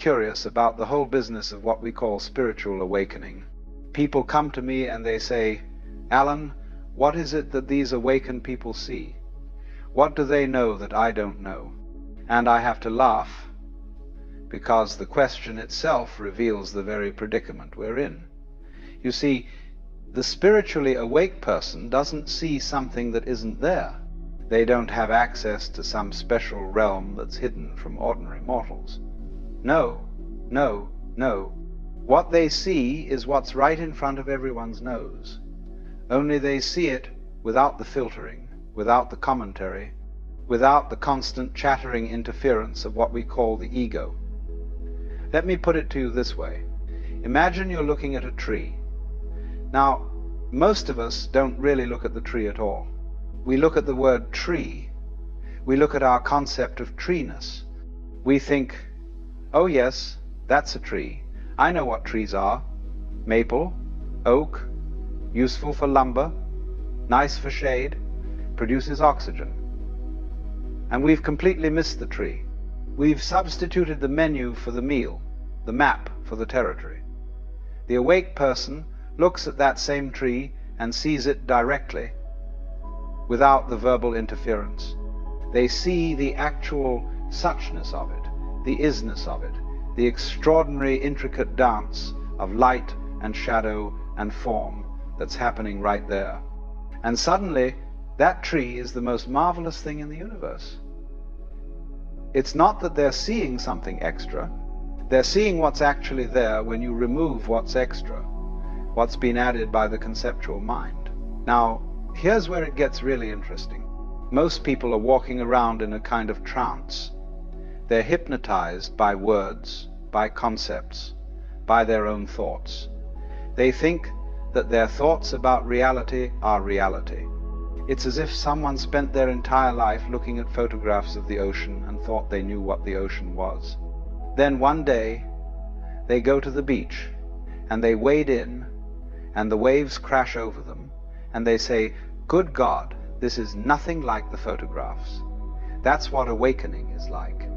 curious about the whole business of what we call spiritual awakening. People come to me and they say, "Alan, what is it that these awakened people see? What do they know that I don't know?" And I have to laugh, because the question itself reveals the very predicament we're in. You see, the spiritually awake person doesn't see something that isn't there. They don't have access to some special realm that's hidden from ordinary mortals. No, no, no. What they see is what's right in front of everyone's nose. Only they see it without the filtering, without the commentary, without the constant chattering interference of what we call the ego. Let me put it to you this way. Imagine you're looking at a tree. Now, most of us don't really look at the tree at all. We look at the word tree. We look at our concept of treeness. We think, oh yes, that's a tree. I know what trees are. Maple, oak, useful for lumber, nice for shade, produces oxygen. And we've completely missed the tree. We've substituted the menu for the meal, the map for the territory. The awake person looks at that same tree and sees it directly, without the verbal interference. They see the actual suchness of it, the isness of it, the extraordinary intricate dance of light and shadow and form that's happening right there. And suddenly, that tree is the most marvelous thing in the universe. It's not that they're seeing something extra. They're seeing what's actually there when you remove what's extra, what's been added by the conceptual mind. Now, here's where it gets really interesting. Most people are walking around in a kind of trance. They're hypnotized by words, by concepts, by their own thoughts. They think that their thoughts about reality are reality. It's as if someone spent their entire life looking at photographs of the ocean and thought they knew what the ocean was. Then one day, they go to the beach, and they wade in, and the waves crash over them, and they say, "Good God, this is nothing like the photographs." That's what awakening is like.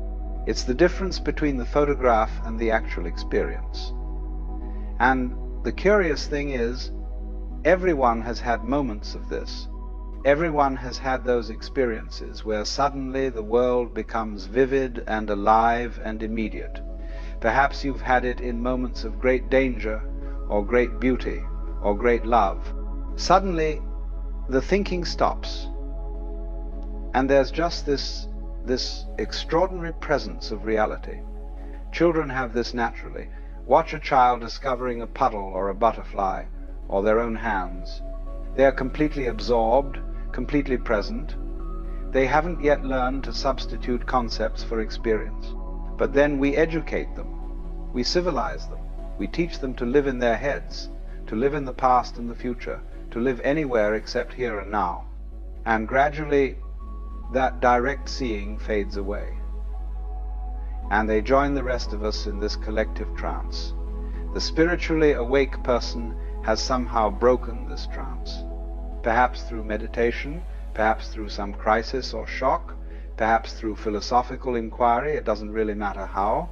It's the difference between the photograph and the actual experience. And the curious thing is, everyone has had moments of this. Everyone has had those experiences where suddenly the world becomes vivid and alive and immediate. Perhaps you've had it in moments of great danger, or great beauty, or great love. Suddenly, the thinking stops, and there's just this extraordinary presence of reality. Children have this naturally. Watch a child discovering a puddle or a butterfly, or their own hands. They are completely absorbed, completely present. They haven't yet learned to substitute concepts for experience. But then we educate them. We civilize them. We teach them to live in their heads, to live in the past and the future, to live anywhere except here and now. And gradually, that direct seeing fades away. And they join the rest of us in this collective trance. The spiritually awake person has somehow broken this trance. Perhaps through meditation, perhaps through some crisis or shock, perhaps through philosophical inquiry, it doesn't really matter how.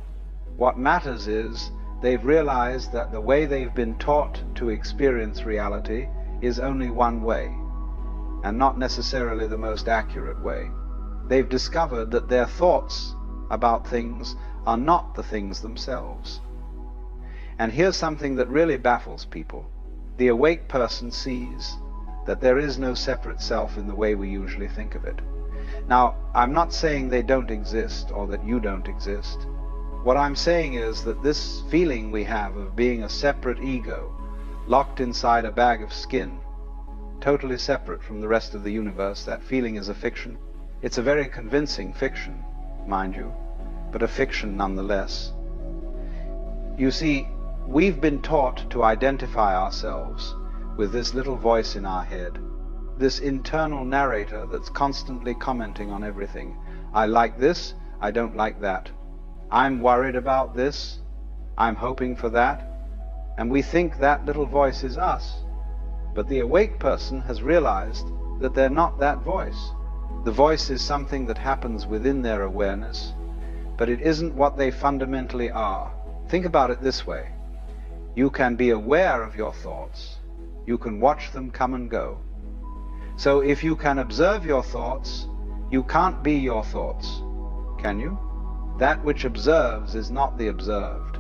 What matters is they've realized that the way they've been taught to experience reality is only one way, and not necessarily the most accurate way. They've discovered that their thoughts about things are not the things themselves. And here's something that really baffles people. The awake person sees that there is no separate self in the way we usually think of it. Now, I'm not saying they don't exist or that you don't exist. What I'm saying is that this feeling we have of being a separate ego, locked inside a bag of skin, totally separate from the rest of the universe, that feeling is a fiction. It's a very convincing fiction, mind you, but a fiction nonetheless. You see, we've been taught to identify ourselves with this little voice in our head, this internal narrator that's constantly commenting on everything. I like this, I don't like that. I'm worried about this, I'm hoping for that. And we think that little voice is us. But the awake person has realized that they're not that voice. The voice is something that happens within their awareness, but it isn't what they fundamentally are. Think about it this way. You can be aware of your thoughts. You can watch them come and go. So if you can observe your thoughts, you can't be your thoughts, can you? That which observes is not the observed.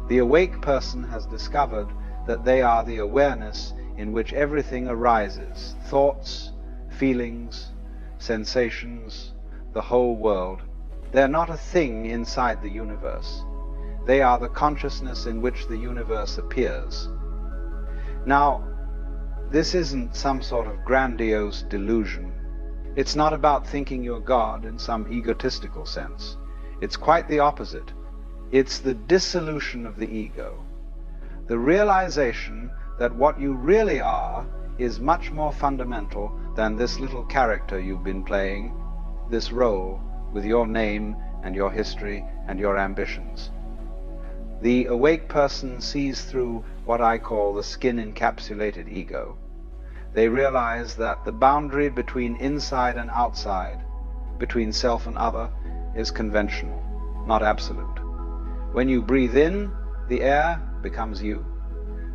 The awake person has discovered that they are the awareness in which everything arises, thoughts, feelings, sensations, the whole world. They're not a thing inside the universe. They are the consciousness in which the universe appears. Now, this isn't some sort of grandiose delusion. It's not about thinking you're God in some egotistical sense. It's quite the opposite. It's the dissolution of the ego. The realization that what you really are is much more fundamental than this little character you've been playing, this role with your name and your history and your ambitions. The awake person sees through what I call the skin-encapsulated ego. They realize that the boundary between inside and outside, between self and other, is conventional, not absolute. When you breathe in, the air becomes you.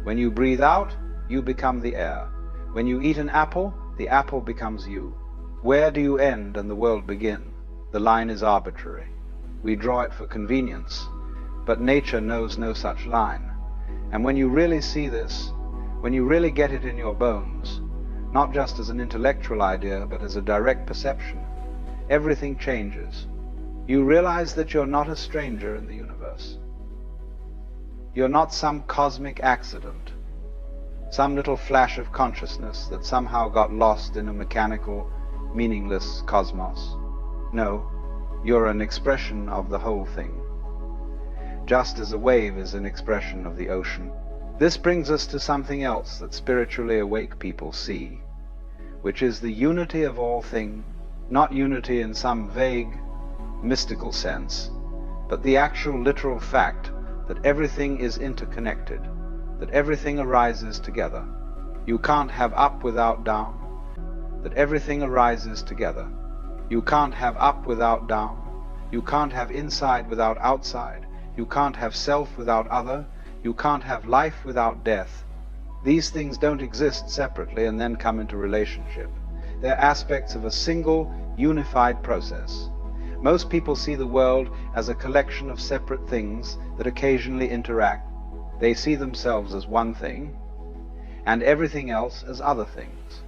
When you breathe out, you become the air. When you eat an apple, the apple becomes you. Where do you end and the world begin? The line is arbitrary. We draw it for convenience, but nature knows no such line. And when you really see this, when you really get it in your bones, not just as an intellectual idea, but as a direct perception, everything changes. You realize that you're not a stranger in the universe. You're not some cosmic accident, some little flash of consciousness that somehow got lost in a mechanical, meaningless cosmos. No, you're an expression of the whole thing, just as a wave is an expression of the ocean. This brings us to something else that spiritually awake people see, which is the unity of all things, not unity in some vague, mystical sense, but the actual literal fact that everything is interconnected, that everything arises together. You can't have up without down, that everything arises together. You can't have up without down. You can't have inside without outside. You can't have self without other. You can't have life without death. These things don't exist separately and then come into relationship. They're aspects of a single, unified process. Most people see the world as a collection of separate things that occasionally interact. They see themselves as one thing, and everything else as other things.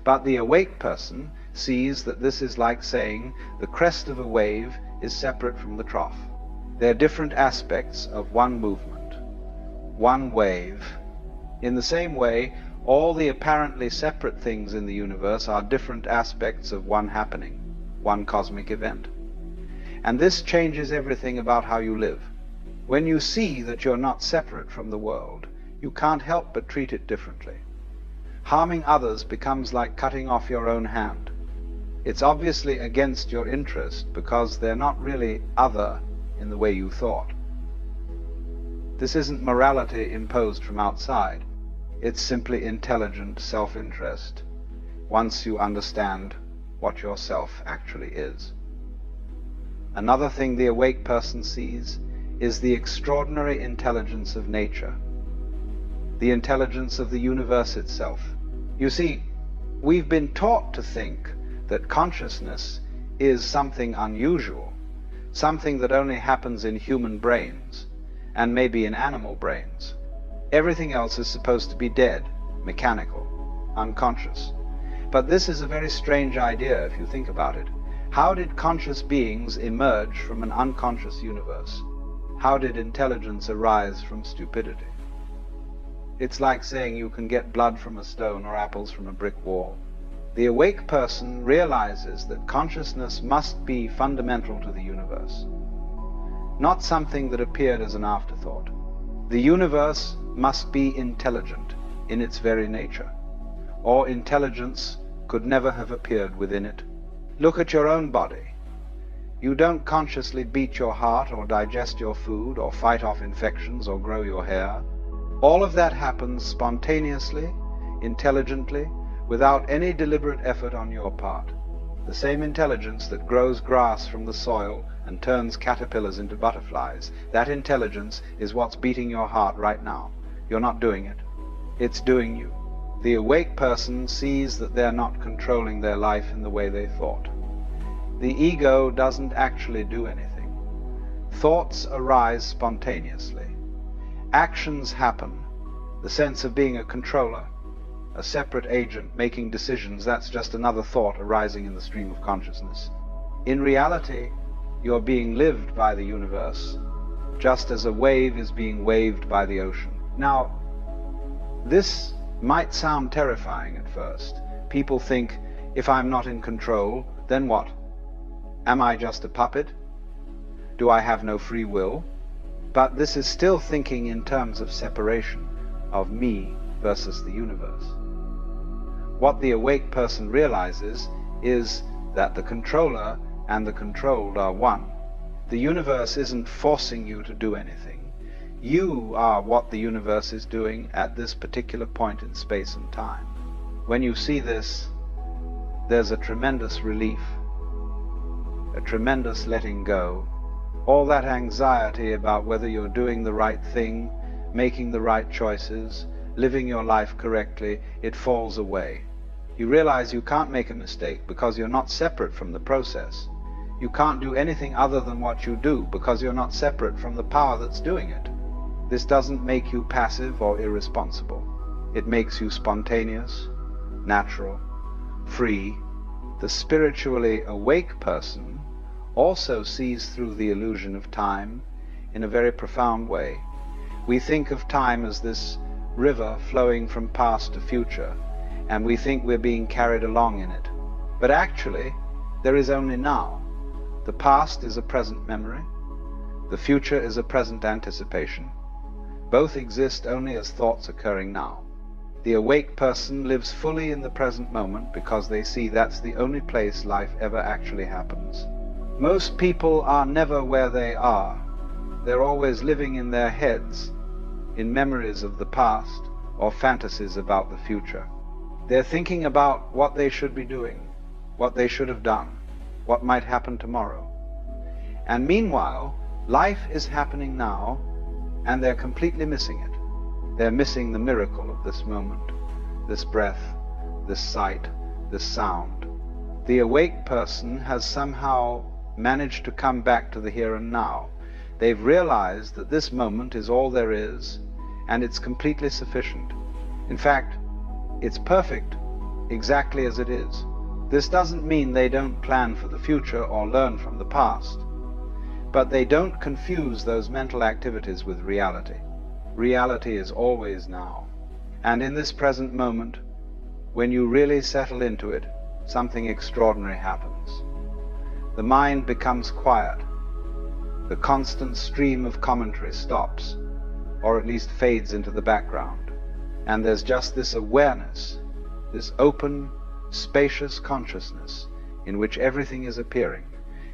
But the awake person sees that this is like saying the crest of a wave is separate from the trough. They're different aspects of one movement, one wave. In the same way, all the apparently separate things in the universe are different aspects of one happening, one cosmic event. And this changes everything about how you live. When you see that you're not separate from the world, you can't help but treat it differently. Harming others becomes like cutting off your own hand. It's obviously against your interest because they're not really other in the way you thought. This isn't morality imposed from outside. It's simply intelligent self-interest, once you understand what yourself actually is. Another thing the awake person sees is the extraordinary intelligence of nature, the intelligence of the universe itself. You see, we've been taught to think that consciousness is something unusual, something that only happens in human brains, and maybe in animal brains. Everything else is supposed to be dead, mechanical, unconscious. But this is a very strange idea if you think about it. How did conscious beings emerge from an unconscious universe? How did intelligence arise from stupidity? It's like saying you can get blood from a stone or apples from a brick wall. The awake person realizes that consciousness must be fundamental to the universe, not something that appeared as an afterthought. The universe must be intelligent in its very nature, or intelligence could never have appeared within it. Look at your own body. You don't consciously beat your heart or digest your food or fight off infections or grow your hair. All of that happens spontaneously, intelligently, without any deliberate effort on your part. The same intelligence that grows grass from the soil and turns caterpillars into butterflies, that intelligence is what's beating your heart right now. You're not doing it. It's doing you. The awake person sees that they're not controlling their life in the way they thought. The ego doesn't actually do anything. Thoughts arise spontaneously. Actions happen. The sense of being a controller, a separate agent making decisions, that's just another thought arising in the stream of consciousness. In reality, you're being lived by the universe, just as a wave is being waved by the ocean. Now, this might sound terrifying at first. People think, if I'm not in control, then what? Am I just a puppet? Do I have no free will? But this is still thinking in terms of separation, of me versus the universe. What the awake person realizes is that the controller and the controlled are one. The universe isn't forcing you to do anything. You are what the universe is doing at this particular point in space and time. When you see this, there's a tremendous relief, a tremendous letting go. All that anxiety about whether you're doing the right thing, making the right choices, living your life correctly, it falls away. You realize you can't make a mistake because you're not separate from the process. You can't do anything other than what you do because you're not separate from the power that's doing it. This doesn't make you passive or irresponsible. It makes you spontaneous, natural, free. The spiritually awake person also sees through the illusion of time in a very profound way. We think of time as this river flowing from past to future, and we think we're being carried along in it. But actually, there is only now. The past is a present memory. The future is a present anticipation. Both exist only as thoughts occurring now. The awake person lives fully in the present moment because they see that's the only place life ever actually happens. Most people are never where they are. They're always living in their heads, in memories of the past or fantasies about the future. They're thinking about what they should be doing, what they should have done, what might happen tomorrow. And meanwhile, life is happening now, and they're completely missing it. They're missing the miracle of this moment, this breath, this sight, this sound. The awake person has somehow managed to come back to the here and now. They've realized that this moment is all there is, and it's completely sufficient. In fact, it's perfect, exactly as it is. This doesn't mean they don't plan for the future or learn from the past, but they don't confuse those mental activities with reality. Reality is always now. And in this present moment, when you really settle into it, something extraordinary happens. The mind becomes quiet. The constant stream of commentary stops, or at least fades into the background. And there's just this awareness, this open, spacious consciousness in which everything is appearing.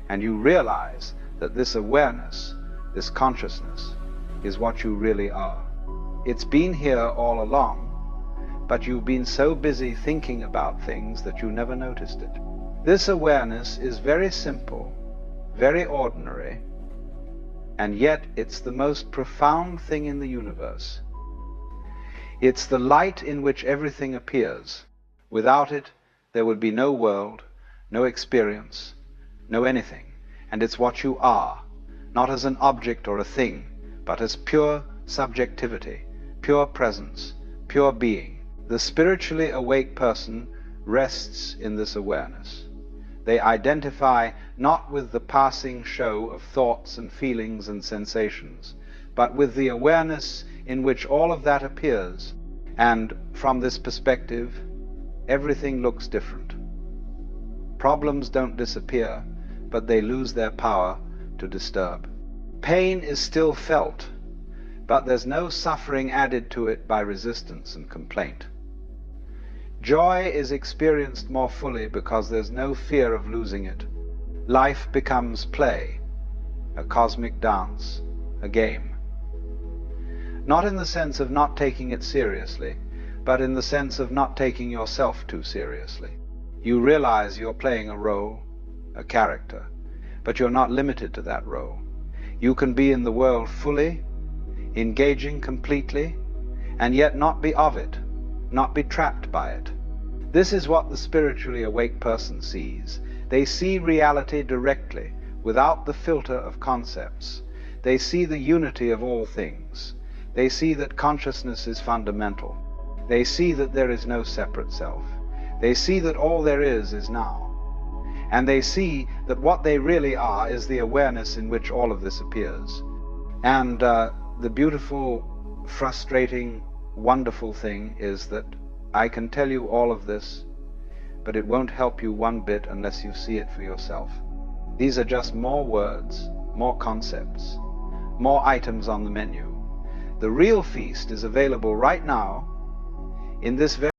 And you realize that this awareness, this consciousness, is what you really are. It's been here all along, but you've been so busy thinking about things that you never noticed it. This awareness is very simple, very ordinary, and yet it's the most profound thing in the universe. It's the light in which everything appears. Without it, there would be no world, no experience, no anything. And it's what you are, not as an object or a thing, but as pure subjectivity, pure presence, pure being. The spiritually awake person rests in this awareness. They identify not with the passing show of thoughts and feelings and sensations, but with the awareness in which all of that appears. And from this perspective, everything looks different. Problems don't disappear, but they lose their power to disturb. Pain is still felt, but there's no suffering added to it by resistance and complaint. Joy is experienced more fully because there's no fear of losing it. Life becomes play, a cosmic dance, a game. Not in the sense of not taking it seriously, but in the sense of not taking yourself too seriously. You realize you're playing a role, a character, but you're not limited to that role. You can be in the world fully, engaging completely, and yet not be of it, not be trapped by it. This is what the spiritually awake person sees. They see reality directly, without the filter of concepts. They see the unity of all things. They see that consciousness is fundamental. They see that there is no separate self. They see that all there is now. And they see that what they really are is the awareness in which all of this appears. And the beautiful, frustrating, wonderful thing is that I can tell you all of this, but it won't help you one bit unless you see it for yourself. These are just more words, more concepts, more items on the menu. The real feast is available right now in this very